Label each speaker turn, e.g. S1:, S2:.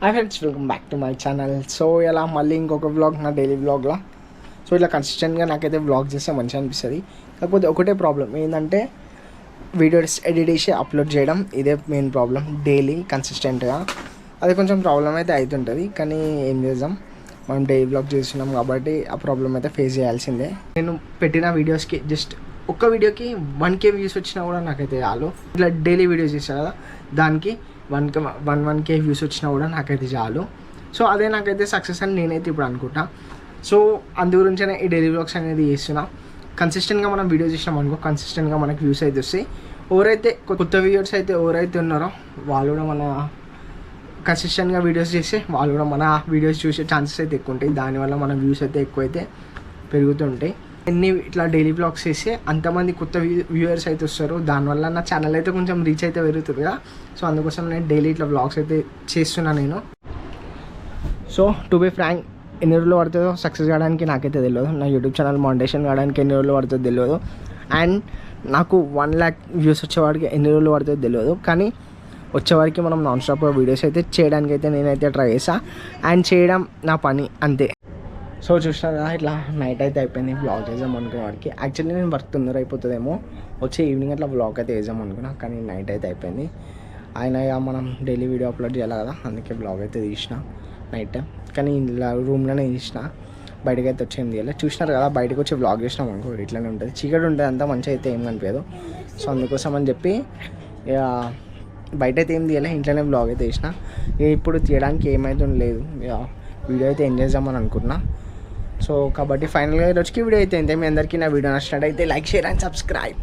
S1: Hi friends, welcome back to my channel. So ఇలా మళ్ళీ ఇంకొక వ్లాగ్, నా డైలీ వ్లాగ్లా. సో ఇలా కన్సిస్టెంట్గా నాకైతే వ్లాగ్ చేస్తే మంచిగా అనిపిస్తుంది. కాకపోతే ఒకటే ప్రాబ్లం ఏంటంటే వీడియోస్ ఎడిట్ చేసి అప్లోడ్ చేయడం, ఇదే మెయిన్ ప్రాబ్లం. డైలీ కన్సిస్టెంట్గా అది కొంచెం ప్రాబ్లం అయితే అవుతుంటుంది. కానీ ఏం చేద్దాం, మనం డైలీ వ్లాగ్ చేస్తున్నాం కాబట్టి ఆ ప్రాబ్లం అయితే ఫేస్ చేయాల్సిందే. నేను పెట్టిన వీడియోస్కి జస్ట్ ఒక్క వీడియోకి 1K వ్యూస్ వచ్చినా కూడా నాకైతే చాలు. ఇట్లా డైలీ వీడియోస్ చేస్తాను కదా, దానికి 1K వ్యూస్ వచ్చినా కూడా నాకైతే చాలు. సో అదే నాకైతే సక్సెస్ అని నేనైతే ఇప్పుడు అనుకుంటా. సో అందు గురించే ఈ డైలీ వ్లాగ్స్ అనేది చేస్తున్నా. కన్సిస్టెంట్గా మనం వీడియో చేసినాం అనుకో, కన్సిస్టెంట్గా మనకి వ్యూస్ అయితే వస్తాయి. ఎవరైతే కొత్త వ్యూవర్స్ అయితే ఎవరైతే ఉన్నారో వాళ్ళు కూడా మన కన్సిస్టెంట్గా వీడియోస్ చేస్తే వాళ్ళు కూడా మన వీడియోస్ చూసే ఛాన్సెస్ అయితే ఎక్కువ ఉంటాయి. దానివల్ల మన వ్యూస్ అయితే ఎక్కువైతే పెరుగుతుంటాయి. ఎన్ని ఇట్లా డైలీ వ్లాగ్స్ చేస్తే అంతమంది కొత్త వ్యూవర్స్ అయితే వస్తారు. దానివల్ల నా ఛానల్ అయితే కొంచెం రీచ్ అయితే పెరుగుతుంది కదా. సో అందుకోసం నేను డైలీ ఇట్లా వ్లాగ్స్ అయితే చేస్తున్నాను నేను. సో టు బి ఫ్రాంక్, ఎన్ని రోజులు పడుతుందో సక్సెస్ కావడానికి నాకైతే తెలియదు. నా యూట్యూబ్ ఛానల్ మానిటైజేషన్ కావడానికి ఎన్ని రోజులు పడుతుందో తెలియదు. అండ్ నాకు 1 lakh వ్యూస్ వచ్చేవాడికి ఎన్ని రోజులు పడుతుందో తెలియదు. కానీ వచ్చేవారికి మనం నాన్ స్టాప్గా వీడియోస్ అయితే చేయడానికి అయితే నేనైతే ట్రై చేస్తాను. అండ్ చేయడం నా పని అంతే. సో చూసినా కదా, ఇట్లా నైట్ అయితే అయిపోయింది. వ్లాగ్ చేద్దాం అనుకునే వాడికి యాక్చువల్లీ నేను వర్క్ తొందర అయిపోతుందేమో, వచ్చే ఈవినింగ్ అట్లా వ్లాగ్ అయితే వేద్దాం అనుకున్నా. కానీ నైట్ అయితే అయిపోయింది. ఆయన మనం డైలీ వీడియో అప్లోడ్ చేయాలి కదా, అందుకే వ్లాగ్ అయితే తీసిన నైట్. కానీ ఇలా రూమ్లోనే తీసిన, బయటకు అయితే వచ్చేది తీయాలి. చూసినారు కదా, బయటకు వచ్చి వ్లాగ్ చేసినాం అనుకో ఇట్లానే ఉంటుంది, చీకటి ఉంటుంది, అంతా మంచిగా అయితే ఏం కనిపించదు. సో అందుకోసం అని చెప్పి ఇక బయట అయితే ఏం తీయాలి, ఇంట్లోనే వ్లాగ్ అయితే వేసిన. ఇప్పుడు తీయడానికి ఏమైతే లేదు, ఇక వీడియో అయితే ఎంజాయ్ చేద్దామని అనుకున్నా. సో కాబట్టి ఫైనల్గా ఈరోజుకి వీడియో అయితే మీ అందరికీ నా వీడియో నచ్చినట్టయితే లైక్, షేర్ అండ్ సబ్స్క్రైబ్.